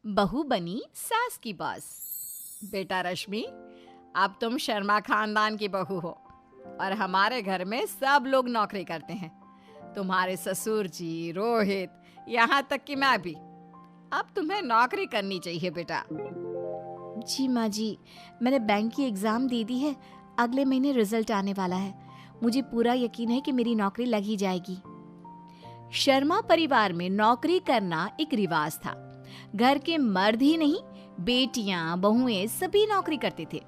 बहू बनी सास की बॉस। बेटा रश्मि, अब तुम शर्मा खानदान की बहू हो और हमारे घर में सब लोग नौकरी करते हैं। तुम्हारे ससुर जी, रोहित, यहाँ तक कि मैं भी। अब तुम्हें नौकरी करनी चाहिए बेटा। जी माँ जी, मैंने बैंक की एग्ज़ाम दे दी है। अगले महीने रिजल्ट आने वाला है। मुझे पूरा यकीन है कि मेरी नौकरी लग ही जाएगी। शर्मा परिवार में नौकरी करना एक रिवाज था। घर के मर्द ही नहीं, बेटियां, बहुएं सभी नौकरी करते थे।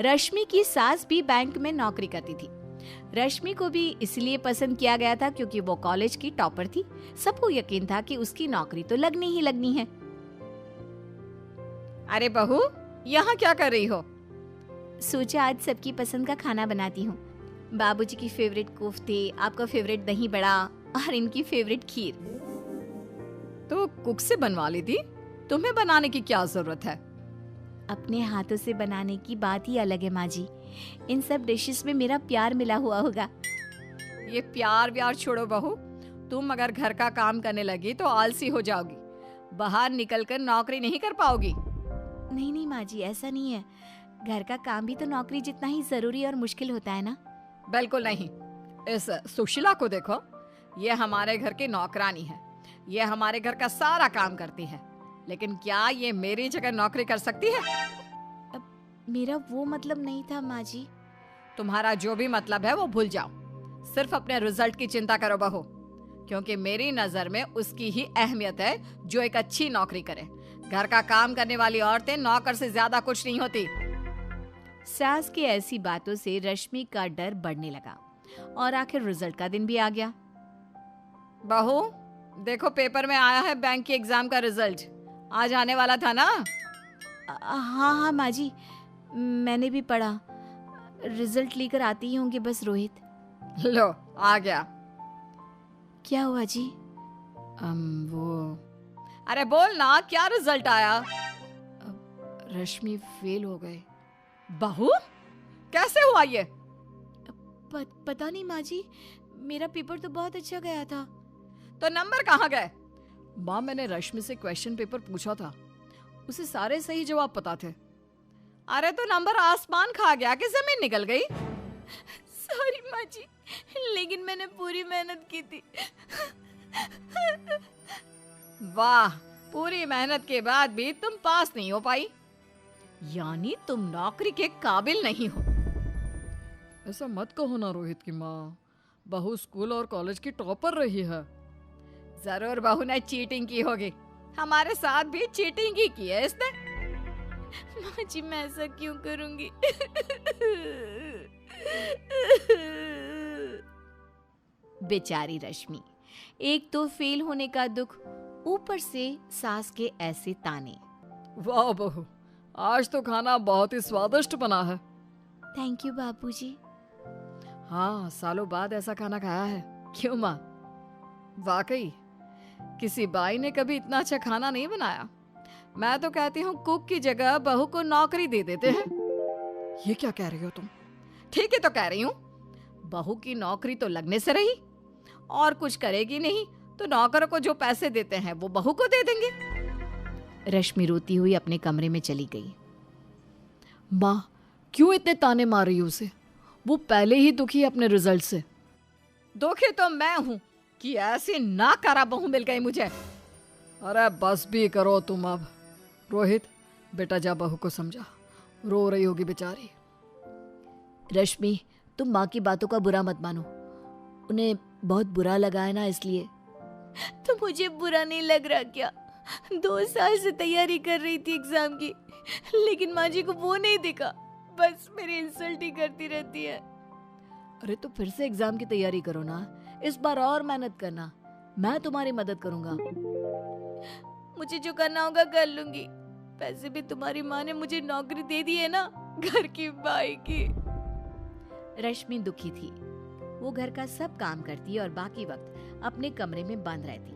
रश्मि की सास भी बैंक में नौकरी करती थी। रश्मि को भी इसलिए पसंद किया गया था क्योंकि वो कॉलेज की टॉपर थी। सबको यकीन था कि उसकी नौकरी तो लगनी ही लगनी है। अरे बहू, यहाँ क्या कर रही हो? सोचा आज सबकी पसंद का खाना बनाती हूँ। बाबूजी की फेवरेट कोफ्ते, आपका फेवरेट दही बड़ा और इनकी फेवरेट खीर। तो कुक से बनवा ली थी, तुम्हें बनाने की क्या जरूरत है? अपने हाथों से बनाने की बात ही अलग है माँ जी। इन सब डिशेस में मेरा प्यार मिला हुआ होगा। ये प्यार व्यार छोड़ो बहू, तुम अगर घर का काम करने लगी तो आलसी हो जाओगी। बाहर निकलकर नौकरी नहीं कर पाओगी। नहीं नहीं माँ जी, ऐसा नहीं है। घर का काम भी तो नौकरी जितना ही जरूरी और मुश्किल होता है ना। बिल्कुल नहीं। इस सुशीला को देखो, ये हमारे घर की नौकरानी है। ये हमारे घर का सारा काम करती है, लेकिन क्या ये मेरी जगह नौकरी कर सकती है? मेरा वो मतलब नहीं था माँ जी। तुम्हारा जो भी मतलब है वो भूल जाओ। सिर्फ अपने रिजल्ट की चिंता करो बहू, क्योंकि मेरी नजर में उसकी ही अहमियत है जो एक अच्छी नौकरी करे। घर का काम करने वाली औरतें नौकर से ज्यादा कुछ नहीं होती। सास की ऐसी बातों से रश्मि का डर बढ़ने लगा और आखिर रिजल्ट का दिन भी आ गया। बहू देखो, पेपर में आया है बैंक की एग्जाम का रिजल्ट। आज आने वाला था ना? हाँ हाँ माँ जी, मैंने भी पढ़ा। रिजल्ट लेकर आती ही होंगे बस रोहित। लो आ गया। क्या हुआ जी? वो अरे बोल ना, क्या रिजल्ट आया? रश्मि फेल हो गए। बहू कैसे हुआ ये? पता नहीं माँ जी, मेरा पेपर तो बहुत अच्छा गया था। तो नंबर कहाँ गए? माँ, मैंने रश्मि से क्वेश्चन पेपर पूछा था, उसे सारे सही जवाब पता थे। अरे तो नंबर आसमान खा गया कि जमीन निकल गई? सॉरी माँ जी, लेकिन मैंने पूरी मेहनत की थी। वाह, पूरी मेहनत के बाद भी तुम पास नहीं हो पाई, यानी तुम नौकरी के काबिल नहीं हो। ऐसा मत कहो ना रोहित की माँ, बहू स्कूल और कॉलेज की टॉपर रही है। जरूर बहू ने चीटिंग की होगी, हमारे साथ भी चीटिंग ही की है इसने। माँ जी, मैं ऐसा क्यों करूंगी? बेचारी रश्मि, एक तो फेल होने का दुख, ऊपर से सास के ऐसे ताने। वाह बहू, आज तो खाना बहुत ही स्वादिष्ट बना है। थैंक यू बाबूजी। हाँ, सालों बाद ऐसा खाना खाया है। क्यों माँ? वाकई किसी बाई ने कभी इतना अच्छा खाना नहीं बनाया। मैं तो कहती हूँ कुक की जगह बहू को नौकरी दे देते हैं। ये क्या कह रही हो तुम? ठीक है तो कह रही हूँ, बहू की नौकरी तो लगने से रही, और कुछ करेगी नहीं तो नौकरों को जो पैसे देते हैं वो बहू को दे देंगे। रश्मि रोती हुई अपने कमरे में चली गई। माँ, क्यों इतने ताने मार रही हो उसे? वो पहले ही दुखी है अपने रिजल्ट से। दुखी तो मैं हूँ कि ऐसी नाकारा बहू मिल गई मुझे। अरे बस भी करो तुम अब। रोहित बेटा, जा बहू को समझा, रो रही होगी बेचारी। रश्मि, तुम माँ की बातों का बुरा मत मानो, उन्हें बहुत बुरा लगा है ना, इसलिए। तो मुझे बुरा नहीं लग रहा क्या? 2 साल से तैयारी कर रही थी एग्जाम की, लेकिन माँ जी को वो नहीं दिखा, बस मेरी इंसल्ट ही करती रहती है। अरे तो फिर से एग्जाम की तैयारी करो ना, इस बार और मेहनत करना, मैं तुम्हारी मदद करूंगा। मुझे जो करना होगा कर लूंगी। पैसे भी तुम्हारी माँ ने मुझे नौकरी दे दी है ना, घर की बाई की। रश्मि दुखी थी। वो घर का सब काम करती और बाकी वक्त अपने कमरे में बंद रहती,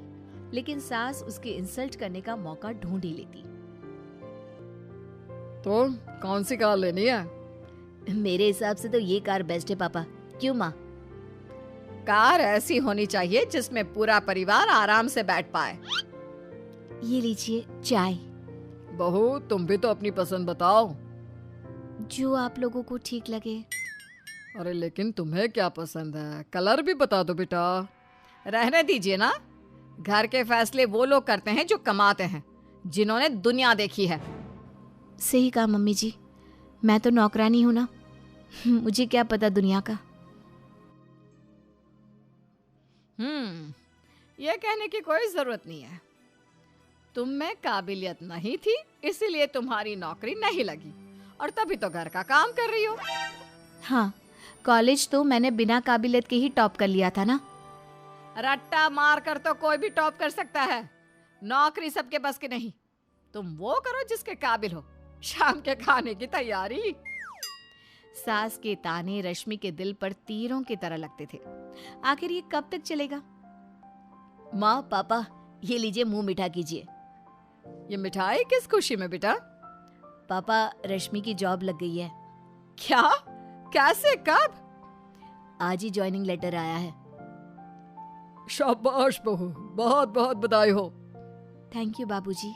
लेकिन सास उसके इंसल्ट करने का मौका ढूंढ ही लेती। तो कौन सी कार लेनी है? मेरे हिसाब से तो ये कार बेस्ट है पापा। क्यों माँ? कार ऐसी होनी चाहिए जिसमें पूरा परिवार आराम से बैठ पाए। ये लीजिए चाय। बहू तुम भी तो अपनी पसंद बताओ। जो आप लोगों को ठीक लगे। अरे लेकिन तुम्हें क्या पसंद है, कलर भी बता दो बेटा। रहने दीजिए ना, घर के फैसले वो लोग करते हैं जो कमाते हैं, जिन्होंने दुनिया देखी है। सही कहा मम्मी जी, मैं तो नौकरानी हूं ना, मुझे क्या पता दुनिया का। ये कहने की कोई जरूरत नहीं है। तुम में काबिलियत नहीं थी, इसीलिए तुम्हारी नौकरी नहीं लगी, और तभी तो घर का काम कर रही हो। हाँ, कॉलेज तो मैंने बिना काबिलियत के ही टॉप कर लिया था ना। रट्टा मार कर तो कोई भी टॉप कर सकता है, नौकरी सबके बस की नहीं। तुम वो करो जिसके काबिल हो। शाम के खाने की तैयारी। सास के ताने रश्मि के दिल पर तीरों की तरह लगते थे। आखिर ये कब तक चलेगा? माँ पापा, ये लीजिए, मुंह मीठा कीजिए। ये मिठाई किस खुशी में बेटा? पापा, रश्मि की जॉब लग गई है। क्या? कैसे? कब? आज ही ज्वाइनिंग लेटर आया है। शाबाश बहू, बहुत बहुत बधाई हो। थैंक यू बाबूजी।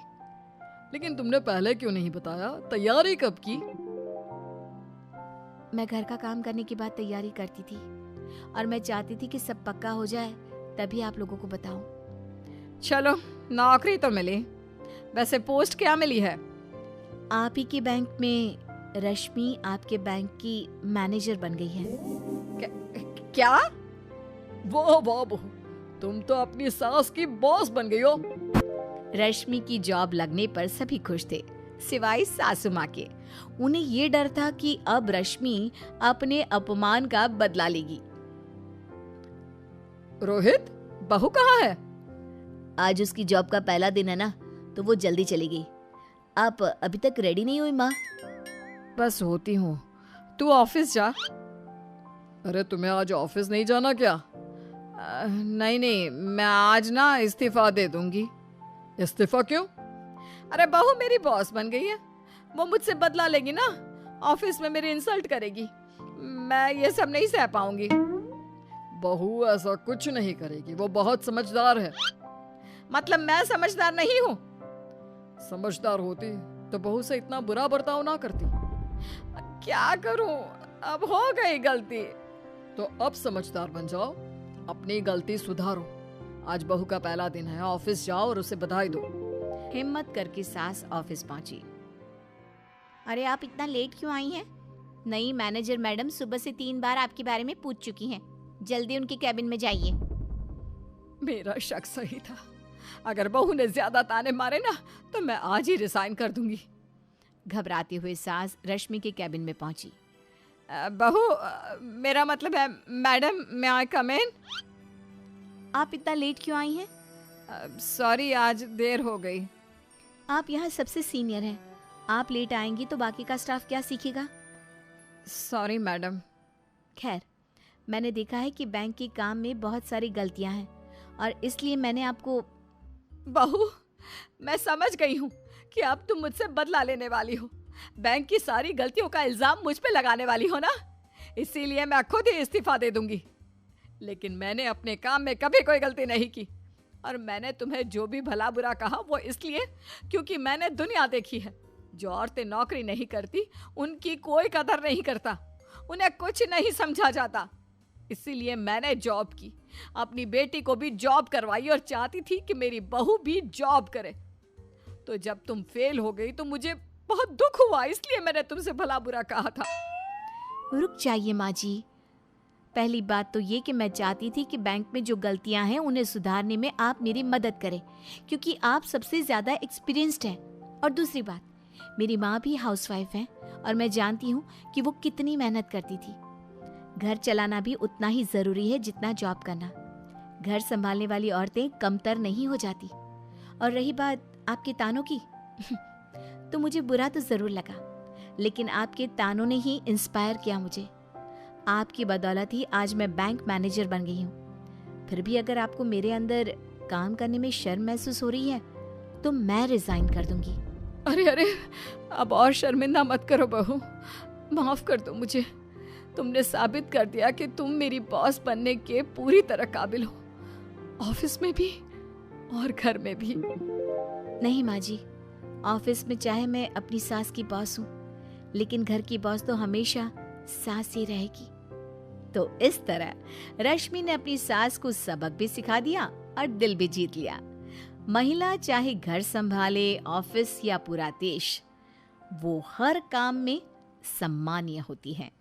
लेकिन तुमने पहले क्यों नहीं बताया? तैयारी कब की? मैं घर का काम करने के बाद तैयारी करती थी, और मैं चाहती थी कि सब पक्का हो जाए, तभी आप लोगों को बताऊं। चलो, नौकरी तो मिली। वैसे पोस्ट क्या मिली है? आप ही के बैंक में रश्मि आपके बैंक की मैनेजर बन गई है। क्या? वो वाह बहू, तुम तो अपनी सास की बॉस बन गई हो। रश्मि की जॉब लगने पर सभी खुश थे, सिवाय सासू माँ के। उन्हें ये डर था कि अब रश्मि अपने अपमान का बदला लेगी। रोहित, बहू कहाँ है? आज उसकी जॉब का पहला दिन है ना, तो वो जल्दी चली गई। आप अभी तक रेडी नहीं हुई माँ? बस होती हूँ, तू ऑफिस जा। अरे तुम्हें आज ऑफिस नहीं जाना क्या? नहीं, मैं आज ना इस्तीफा दे दूंगी। इस्तीफा क्यों? अरे बहू मेरी बॉस बन गई है, वो मुझसे बदला लेगी ना, ऑफिस में मेरी इंसल्ट करेगी। मैं ये सब नहीं सह पाऊंगी। बहू ऐसा कुछ नहीं करेगी, वो बहुत समझदार है। मतलब मैं समझदार नहीं हूँ? समझदार होती तो बहू से इतना बुरा बर्ताव ना करती। क्या करूं, अब हो गई गलती। तो अब समझदार बन जाओ, अपनी गलती सुधारो। आज बहू का पहला दिन है, ऑफिस जाओ और उसे बधाई दो। हिम्मत करके सास ऑफिस पहुंची। अरे आप इतना लेट क्यों आई हैं? नई मैनेजर मैडम सुबह से 3 बार आपके बारे में पूछ चुकी हैं। जल्दी उनके कैबिन में जाइए। मेरा शक सही था, अगर बहू ने ज्यादा ताने मारे ना तो मैं आज ही रिजाइन कर दूंगी। घबराती हुई सास रश्मि के कैबिन में पहुंची। बहू, मेरा मतलब है madam, may I come in? आप इतना लेट क्यों आई हैं? सॉरी, आज देर हो गई। आप यहाँ सबसे सीनियर हैं, आप लेट आएंगी तो बाकी का स्टाफ क्या सीखेगा? Sorry madam. खैर, मैंने देखा है कि बैंक के काम में बहुत सारी गलतियां हैं, और इसलिए मैंने आपको। बहू, मैं समझ गई हूँ कि अब तुम मुझसे बदला लेने वाली हो, बैंक की सारी गलतियों का इल्जाम मुझ पे लगाने वाली हो ना, इसीलिए मैं खुद ही इस्तीफा दे दूंगी। लेकिन मैंने अपने काम में कभी कोई गलती नहीं की, और मैंने तुम्हें जो भी भला बुरा कहा वो इसलिए क्योंकि मैंने दुनिया देखी है। जो औरतें नौकरी नहीं करती उनकी कोई कदर नहीं करता, उन्हें कुछ नहीं समझा जाता। इसीलिए मैंने जॉब की, अपनी बेटी को भी जॉब करवाई, और चाहती थी कि मेरी बहू भी जॉब करे। तो जब तुम फेल हो गई तो मुझे बहुत दुख हुआ, इसलिए मैंने तुमसे भला बुरा कहा था। रुक जाइए माँ जी। पहली बात तो ये कि मैं चाहती थी कि बैंक में जो गलतियां हैं उन्हें सुधारने में आप मेरी मदद करें, क्योंकि आप सबसे ज्यादा एक्सपीरियंस्ड हैं। और दूसरी बात, मेरी माँ भी हाउसवाइफ है, और मैं जानती हूँ कि वो कितनी मेहनत करती थी। घर चलाना भी उतना ही जरूरी है जितना जॉब करना। घर संभालने वाली औरतें कमतर नहीं हो जाती। और रही बात आपके तानों की तो मुझे बुरा तो जरूर लगा, लेकिन आपके तानों ने ही इंस्पायर किया मुझे। आपकी बदौलत ही आज मैं बैंक मैनेजर बन गई हूँ। फिर भी अगर आपको मेरे अंदर काम करने में शर्म महसूस हो रही है तो मैं रिजाइन कर दूंगी। अरे, अब और शर्मिंदा मत करो बहू, माफ कर दो मुझे। तुमने साबित कर दिया कि तुम मेरी बॉस बनने के पूरी तरह काबिल हो, ऑफिस में भी और घर में भी। नहीं माँ जी, ऑफिस में चाहे मैं अपनी सास की बॉस हूँ, लेकिन घर की बॉस तो हमेशा सास ही रहेगी। तो इस तरह रश्मि ने अपनी सास को सबक भी सिखा दिया और दिल भी जीत लिया। महिला चाहे घर संभाले, ऑफिस या पूरा देश, वो हर काम में सम्मानीय होती है।